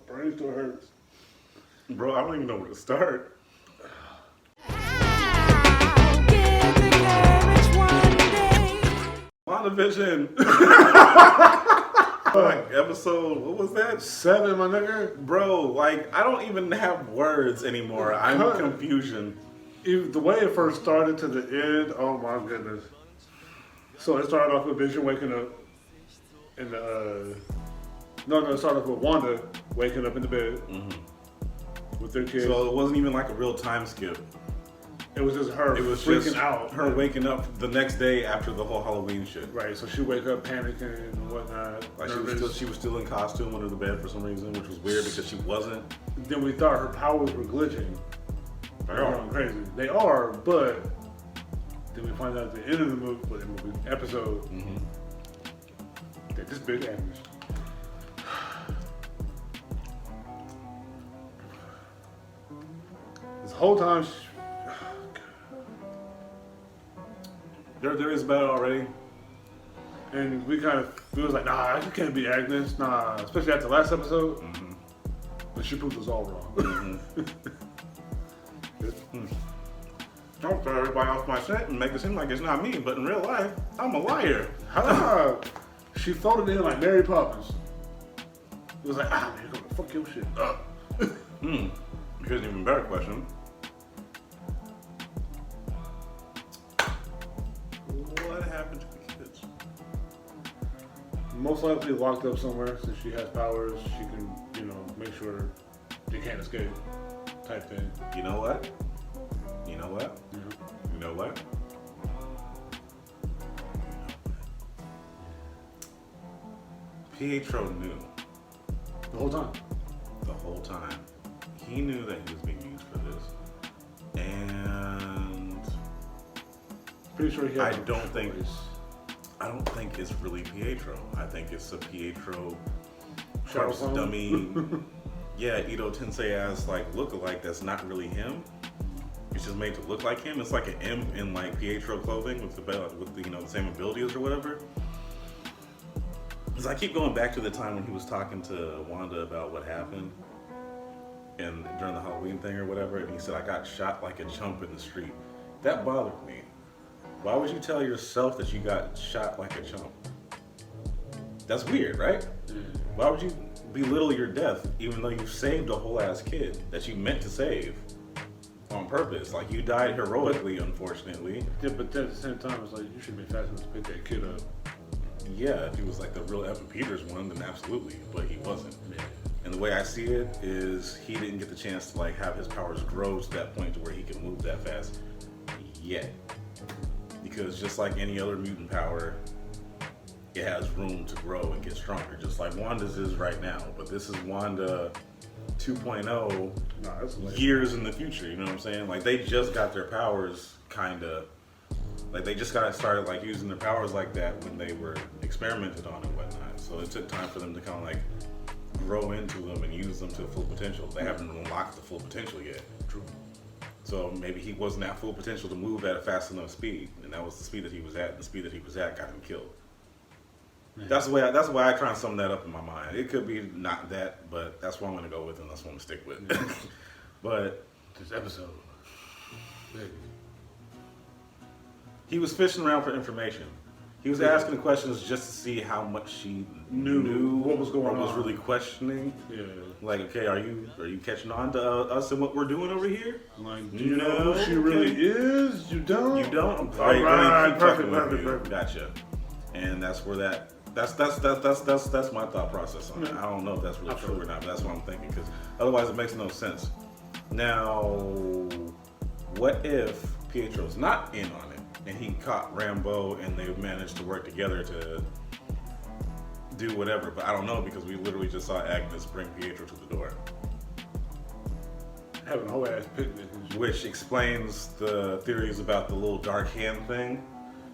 brain still hurts. Bro, I don't even know where to start. Wandavision. Episode, what was that? 7, my nigga. Bro, like, I don't even have words anymore. I'm in confusion. Even the way it first started to the end, oh my goodness. So it started off with Vision waking up in the, it started off with Wanda waking up in the bed with their kids. So it wasn't even like a real time skip. It was just her freaking out. Her waking up the next day after the whole Halloween shit. Right, so she wake up panicking and whatnot. Like she was still in costume under the bed for some reason, which was weird because she wasn't. Then we thought her powers were glitching. They're going crazy. They are, but then we find out at the end of the episode that this bitch Agnes. This whole time, there is battle already. and we was like, nah, you can't be Agnes, nah, especially after the last episode. But she proved us all wrong. Don't throw everybody off my scent and make it seem like it's not me, but in real life, I'm a liar. She folded in like Mary Poppins. It was like, man, you're gonna fuck your shit up. Here's an even better question. What happened to the kids? Most likely locked up somewhere since she has powers. She can, make sure they can't escape type thing. You know what? You know what? You know what? Pietro knew. The whole time. The whole time. He knew that he was being used for this. And Pretty sure he had I don't think it's really Pietro. I think it's a Pietro corpse dummy. Yeah, Ito Tensei-ass look-alike that's not really him. It's just made to look like him. It's like an M in Pietro clothing with the same abilities or whatever. Because I keep going back to the time when he was talking to Wanda about what happened and during the Halloween thing or whatever, and he said, I got shot like a chump in the street. That bothered me. Why would you tell yourself that you got shot like a chump? That's weird, right? Why would you belittle your death even though you saved a whole ass kid that you meant to save on purpose? Like, you died heroically, unfortunately. Yeah, but at the same time, it's like, you should be fast enough to pick that kid up. Yeah, if he was the real Evan Peters one, then absolutely, but he wasn't. And the way I see it is he didn't get the chance to have his powers grow to that point to where he can move that fast yet. Because just like any other mutant power, it has room to grow and get stronger, just like Wanda's is right now. But this is Wanda 2.0 years in the future, you know what I'm saying? They just got their powers they just got started using their powers like that when they were experimented on and whatnot. So it took time for them to grow into them and use them to full potential. They haven't unlocked the full potential yet. True. So maybe he wasn't at full potential to move at a fast enough speed, and that was the speed that he was at. And the speed that he was at got him killed. That's the way I try and sum that up in my mind. It could be not that, but that's what I'm going to go with, and that's what I'm going to stick with. But this episode, he was fishing around for information. He was asking questions just to see how much she knew what was going on. Was really questioning. Yeah. Okay, are you catching on to us and what we're doing over here? Do you know who she really is? You don't? You don't? All right, perfect. Gotcha. And that's where that's my thought process on it. I don't know if that's really true or not, but that's what I'm thinking, because otherwise it makes no sense. Now, what if Pietro's not in on it and he caught Rambo and they managed to work together to do whatever? But I don't know, because we literally just saw Agnes bring Pietro to the door. Having a whole ass picnic. Which explains the theories about the little dark hand thing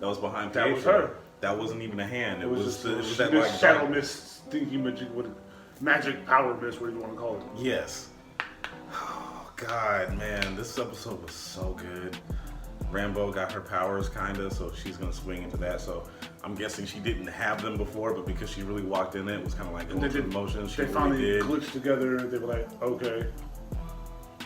that was behind Pietro. That was her. That wasn't even a hand. It was that shadow mist, stinky magic power mist, whatever you want to call it. Yes. Oh God, man, this episode was so good. Rambo got her powers, kinda, so she's gonna swing into that. So I'm guessing she didn't have them before, but because she really walked in it was kind of like going through the motions. She they finally did. glitched together. They were like, okay.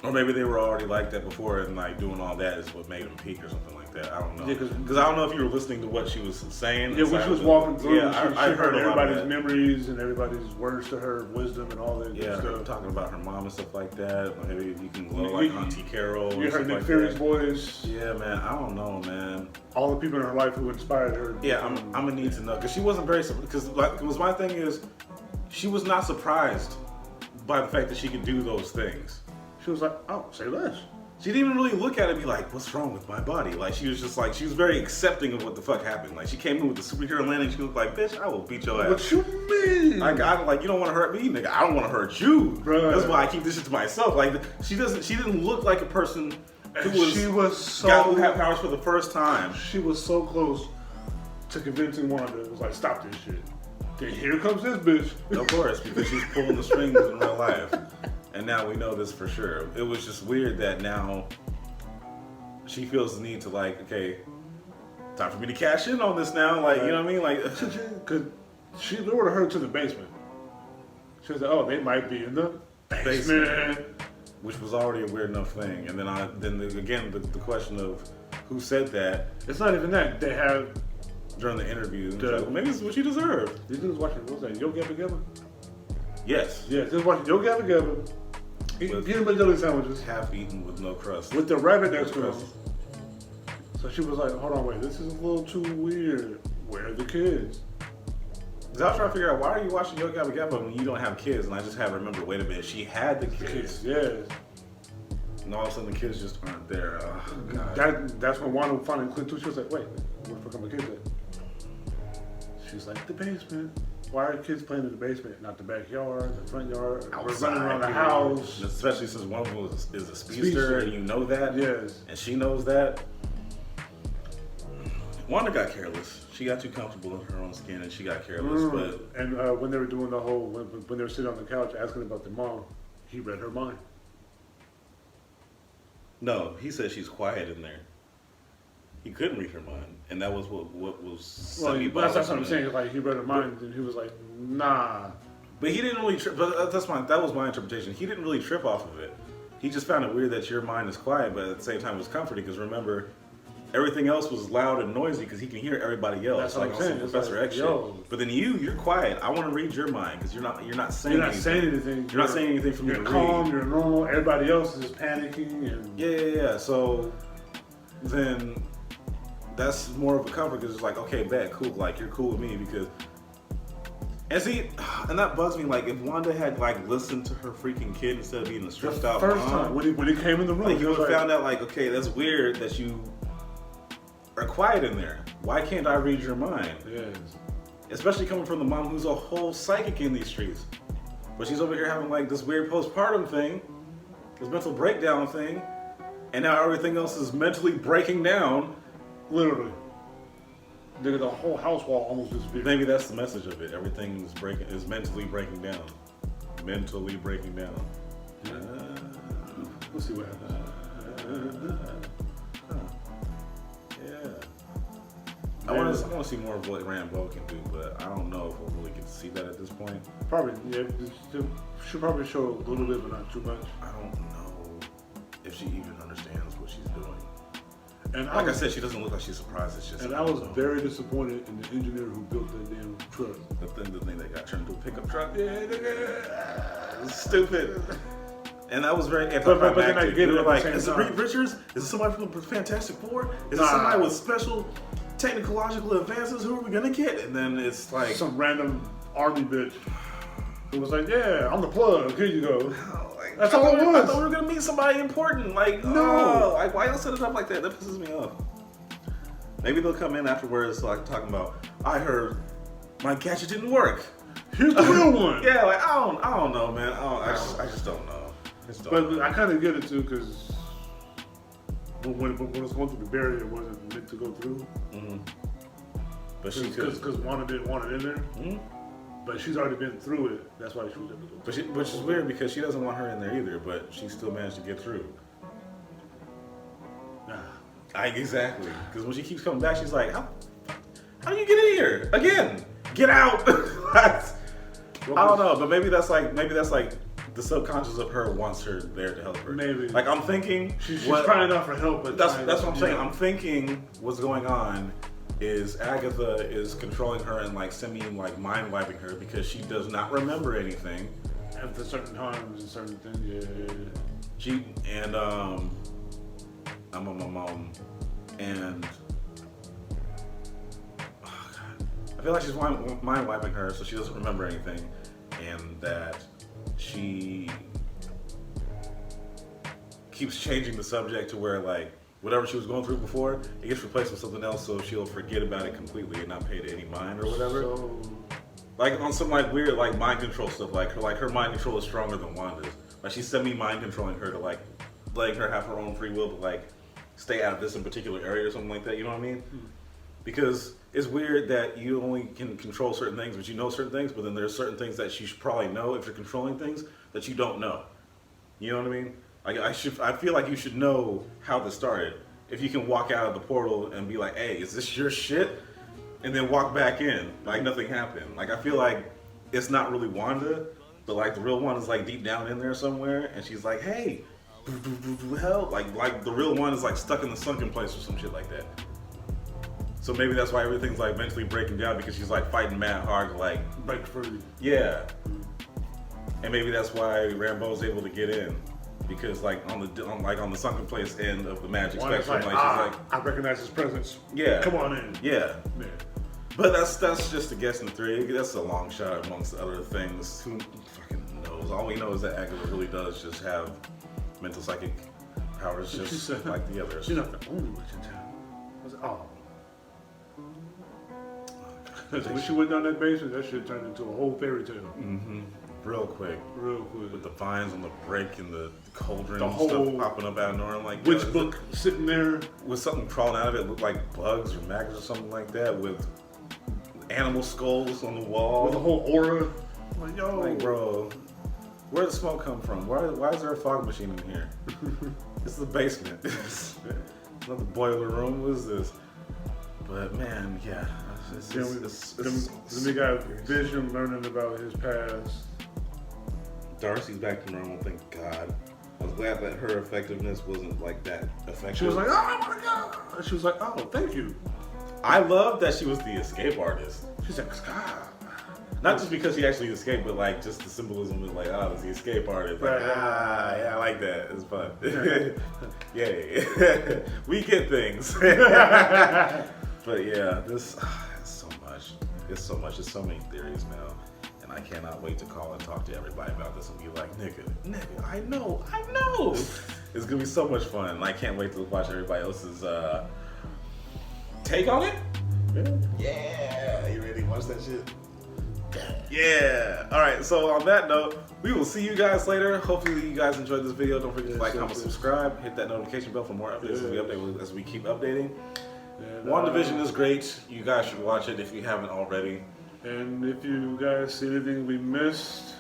Or maybe they were already like that before, and like doing all that is what made them peak or something like that. I don't know. Yeah, because I don't know if you were listening to what she was saying. Yeah, when she was walking through, yeah, she I heard a lot of everybody's that. memories and everybody's words to her, wisdom and all that. Yeah, good stuff. talking about her mom and stuff like that. Maybe you can glow like Auntie Carol. You heard Nick Fury's voice. Yeah, man. I don't know, man. All the people in her life who inspired her. Yeah, I'm gonna need to know because she wasn't very because like it was my thing is she was not surprised by the fact that she could do those things. She was like, oh, say less. She didn't even really look at it and be like, what's wrong with my body? Like, she was just like, she was very accepting of what the fuck happened. Like, she came in with the superhero landing, she was like, bitch, I will beat your ass. What you mean? Like, you don't want to hurt me, nigga. I don't want to hurt you. Bruh. That's why I keep this shit to myself. Like, she didn't look like a person who had powers for the first time. She was so close to convincing Wanda. It was like, stop this shit. Then here comes this bitch. Of course, because she's pulling the strings in real life. And now we know this for sure. It was just weird that now she feels the need to like, okay, time for me to cash in on this now. Like, you know what I mean? Like, because she lured her to the basement. She was like, oh, they might be in the basement. Which was already a weird enough thing. And then again, the question of who said that. It's not even that. They have during the interview. Like, well, maybe it's what she deserved. These dudes watching, what was that, Yo Gabba Gabba? Yes. Yeah, just watching Yo Gabba Gabba. Peanut butter jelly sandwiches. Half eaten with no crust. With the rabbit next to him. So she was like, hold on, wait, this is a little too weird. Where are the kids? Because I was trying to figure out, why are you watching Yo Gabba Gabba when you don't have kids? And I just had to remember, wait a minute, she had the kids. Yes. And all of a sudden the kids just aren't there. Oh, God. That's when Wanda finally clicked too. She was like, wait, where the fuck are my kids at? She's like, the basement. Why are kids playing in the basement, not the backyard, the front yard, outside, running around the house? Especially since one of them is a speedster, and you know that. Yes. And she knows that. Wanda got careless. She got too comfortable in her own skin, and she got careless. But when they were doing the whole, when they were sitting on the couch asking about their mom, he read her mind. No, he said she's quiet in there. He couldn't read her mind, and that was what was. Well, that's what I'm saying. Like he read her mind, and he was like, "Nah." But he didn't really. But that was my interpretation. He didn't really trip off of it. He just found it weird that your mind is quiet, but at the same time, it was comforting because remember, everything else was loud and noisy because he can hear everybody else. That's what I'm saying. Professor X shit. But then you're quiet. I want to read your mind because you're not saying. You're not saying anything. You're not saying anything for me to read. You're calm. You're normal. Everybody else is panicking and. Yeah. So then. That's more of a comfort because it's like, okay, bet, cool, like you're cool with me because, and that bugs me. Like if Wanda had like listened to her freaking kid instead of being a stressed out first mom, time when he came in the room, like, he would have found out like, okay, that's weird that you are quiet in there. Why can't I read your mind? Yes. Especially coming from the mom who's a whole psychic in these streets, but she's over here having like this weird postpartum thing, this mental breakdown thing, and now everything else is mentally breaking down. Literally. Nigga, the whole house wall almost disappeared. Maybe that's the message of it. Everything is mentally breaking down. Mentally breaking down. We'll see what happens. Yeah. I want to see more of what Rambo can do, but I don't know if we'll really get to see that at this point. Probably, yeah. She'll probably show a little bit, but not too much. I don't know if she even understands what she's doing. And like I said, she doesn't look like she's surprised. It's just. And I was very disappointed in the engineer who built that damn truck. The thing that got turned into a pickup truck. Yeah, it was stupid. And that was very anticlimactic. But then I get it. Like, is it Reed Richards? Is it somebody from the Fantastic Four? Is it somebody with special technological advances? Who are we gonna get? And then it's like some random army bitch who was like, "Yeah, I'm the plug. Here you go." That's all it was. I thought we were gonna meet somebody important. Like, no, like why y'all set it up like that? That pisses me off. Maybe they'll come in afterwards, like talking about, I heard my gadget didn't work. Here's the real one. Yeah, like I don't know, man. I just don't know. But I kind of get it too, because when it's going through the barrier, it wasn't meant to go through. Mm-hmm. But she could, because Wanda didn't want it in there. Mm-hmm. But she's already been through it. That's why she was able to go through. Which is weird because she doesn't want her in there either, but she still managed to get through. Nah. Exactly. Because when she keeps coming back, she's like, how do you get in here again? Get out! I don't know, but maybe that's like the subconscious of her wants her there to help her. Maybe. Like I'm thinking, she's crying out for help. But that's what I'm saying. I'm thinking what's going on is Agatha is controlling her and like like mind wiping her because she does not remember anything at certain times and certain things. Yeah. She and I'm on my mom and oh God. I feel like she's mind wiping her so she doesn't remember anything, and that she keeps changing the subject to where like whatever she was going through before, it gets replaced with something else, so she'll forget about it completely and not pay it any mind or whatever. So, like on some like weird like mind control stuff, like her mind control is stronger than Wanda's. Like she's semi-mind controlling her to like letting her have her own free will to like stay out of this in particular area or something like that. You know what I mean? Because it's weird that you only can control certain things, but you know certain things, but then there's certain things that you should probably know if you're controlling things that you don't know. You know what I mean? Like I feel like you should know how this started. If you can walk out of the portal and be like, "Hey, is this your shit?" and then walk back in like nothing happened. Like I feel like it's not really Wanda, but like the real Wanda's like deep down in there somewhere, and she's like, "Hey, help!" Like the real one is like stuck in the sunken place or some shit like that. So maybe that's why everything's like mentally breaking down because she's like fighting mad hard to like break free. Yeah, and maybe that's why Rambo's able to get in. Because like on the sunken place end of the magic spectrum, like she's like, I recognize his presence. Yeah, come on in. Yeah. But that's just a guessing theory. That's a long shot amongst other things. Who fucking knows? All we know is that Agatha really does just have mental psychic powers, just like the others. She's not the only witch in town. I was like, oh. Because when she went down that basement, that shit turned into a whole fairy tale. Mm-hmm. Real quick. With the vines on the break and the cauldron the and whole stuff popping up out of nowhere. I'm like, witch book sitting there. With something crawling out of it, looked like bugs or maggots or something like that, with animal skulls on the wall. With a whole aura. I'm like, yo. Like, bro, where did the smoke come from? Why is there a fog machine in here? This is the basement. It's not the boiler room. What is this? But man, yeah. Then we got Vision learning about his past. Darcy's back to normal, thank God. I was glad that her effectiveness wasn't like that effective. She was like, oh my God. She was like, oh, thank you. I love that she was the escape artist. She's like, God. Not just because she actually escaped, but like just the symbolism of like, oh, it's the escape artist. Like, yeah, I like that. It's fun. Yay. We get things. But yeah, this is so much. It's so much. There's so many theories now. And I cannot wait to call and talk to everybody about this and be like, nigga, I know. It's gonna be so much fun. I can't wait to watch everybody else's take on it. Yeah. You ready to watch that shit? Yeah. All right. So on that note, we will see you guys later. Hopefully you guys enjoyed this video. Don't forget to like, comment, subscribe, hit that notification bell for more updates as we keep updating. Wandavision is great. You guys should watch it if you haven't already. And if you guys see anything we missed,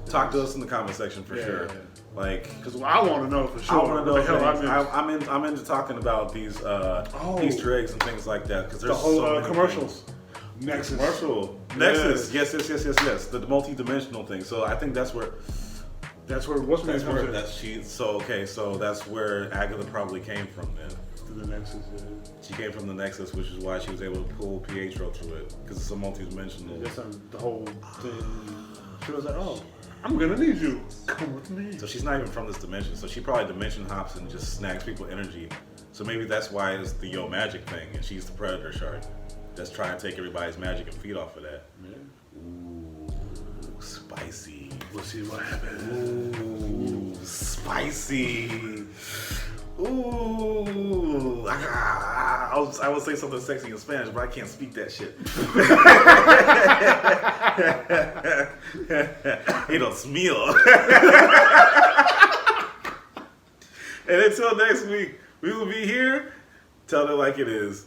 talk to us in the comment section for sure. Like, because I want to know for sure. I want to know. I'm into talking about these Easter eggs and things like that because there's the whole so many commercials. Nexus. Nexus. Yes. The multi-dimensional thing. So I think that's where what's next? So that's where Agatha probably came from then. The Nexus, She came from the Nexus, which is why she was able to pull Pietro through it, because it's a multi-dimensional. That's the whole thing. She was like, oh, I'm gonna need you. Come with me. So she's not even from this dimension, so she probably dimension hops and just snags people energy. So maybe that's why it's the yo magic thing, and she's the predator shark that's trying to take everybody's magic and feed off of that. Yeah. Ooh, spicy. We'll see what happens. Ooh, spicy. Ooh, I would say something sexy in Spanish, but I can't speak that shit. Dios mío. And until next week, we will be here. Tell it like it is.